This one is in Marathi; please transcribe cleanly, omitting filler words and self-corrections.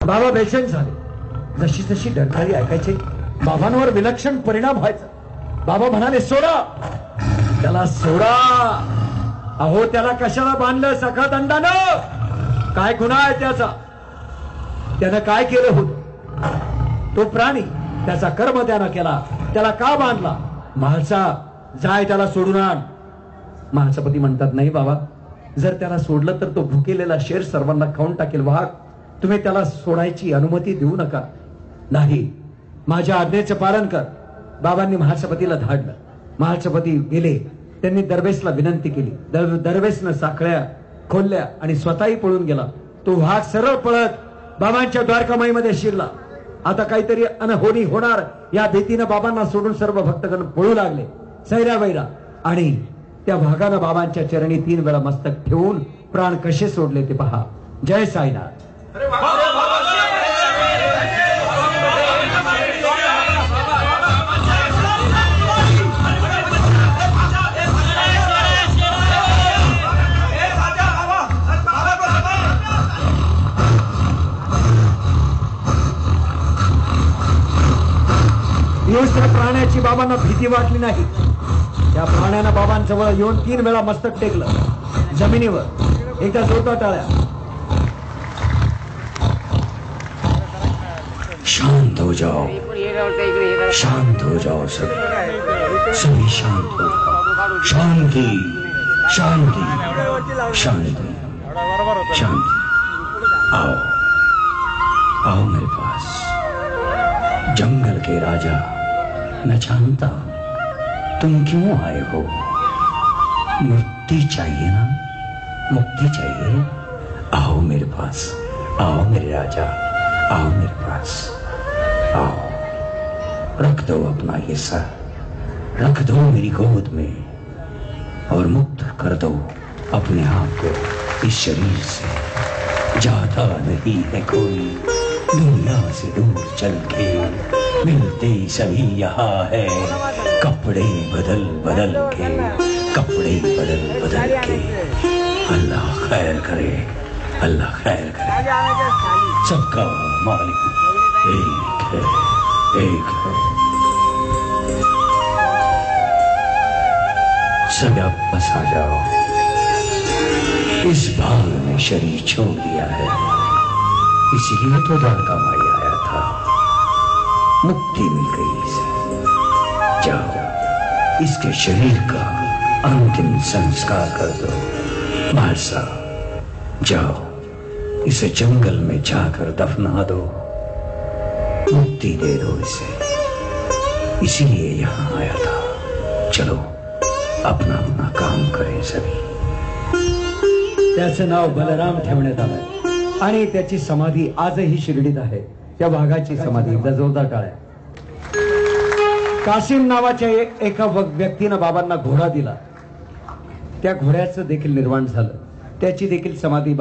बाबा बेचैन झाले. जशी जशी डरकाळी ऐकायची बाबांवर विलक्षण परिणाम व्हायचा. बाबा म्हणाले, सोडा त्याला, सोडा. अहो त्याला कशाला बांधलं सखा दंडानं? काय गुन्हा आहे त्याचा? त्यानं काय केलं होतं? तो प्राणी, त्याचा कर्म त्यानं केला, त्याला का बांधला? म्हाळसा, जाय त्याला सोडून आण. म्हाळसापती म्हणतात, नाही बाबा, जर त्याला सोडलं तर तो भुकेलेला शेर सर्वांना खाऊन टाकेल. वाघ, तुम्ही त्याला सोडायची अनुमती देऊ नका. नाही, माझ्या आज्ञेचं पालन कर. बाबांनी म्हाळसापतीला धाडलं. म्हाळसापती गेले. त्यांनी दरवेशला विनंती केली. दरवेशनं साखळ्या खोलल्या आणि स्वतःही पळून गेला. तो वाघ सरळ पळत बाबांच्या द्वारकामाईमध्ये शिरला. आता काहीतरी अनहोनी होणार या भीतीनं बाबांना सोडून सर्व भक्तगण पळू लागले सैरा वैरा. आणि त्या वाघानं बाबांच्या चरणी 3 वेळा मस्तक ठेवून प्राण कसे सोडले ते पहा. जय साईनाथ. त्या प्राण्याची बाबांना भीती वाटली नाही. त्या प्राण्यानं बाबांजवळ येऊन 3 वेळा मस्तक टेकलं जमिनीवर. एकदा जोरदार टाळ्या. शांत हो जाओ, शांत हो जाओ, सभी शांत हो. शांति, शांति, शांति, शांति. आओ, आओ मेरे पास. जंगल के राजा, मैं जानता तुम क्यों आए हो. मुक्ति चाहिए ना, मुक्ति चाहिए. आओ मेरे पास, आओ मेरे राजा, आओ मेरे पास, आओ. रख दो अपना ये सर, रख दो मेरी गोद में और मुक्त कर दो अपने आप को इस शरीर से. जाता नहीं है कोई दुनिया से दूर चल के, मिलते सभी यहाँ है कपड़े बदल बदल के, कपड़े बदल बदल के. अल्लाह खैर करे, अल्लाह खैर करे. सबका मालिक एक है, एक है. सब वापस आ जाओ. इस भाग में शरीर छोड़ दिया है, इसीलिए तो द्वारका माई आया था. मुक्ति मिल गई इसे. जाओ, इसके शरीर का अंतिम संस्कार कर दो. म्हाळसा, जाओ, इसे जंगल में जाकर दफना दो. मुक्ति दे दो इसे, इसीलिए यहाँ आया था. चलो, अपना अपना काम करें सभी. त्याचं नाव बलराम ठेवण्यात आलंय आणि त्याची समाधी आजही शिर्डीत आहे. त्या वाघाची समाधी. जोरदार टाळ्या. कासिम नावाच्या एका व्यक्तीनं बाबांना घोडा दिला. त्या घोड्याचं देखील निर्माण झालं. त्याची देखील समाधी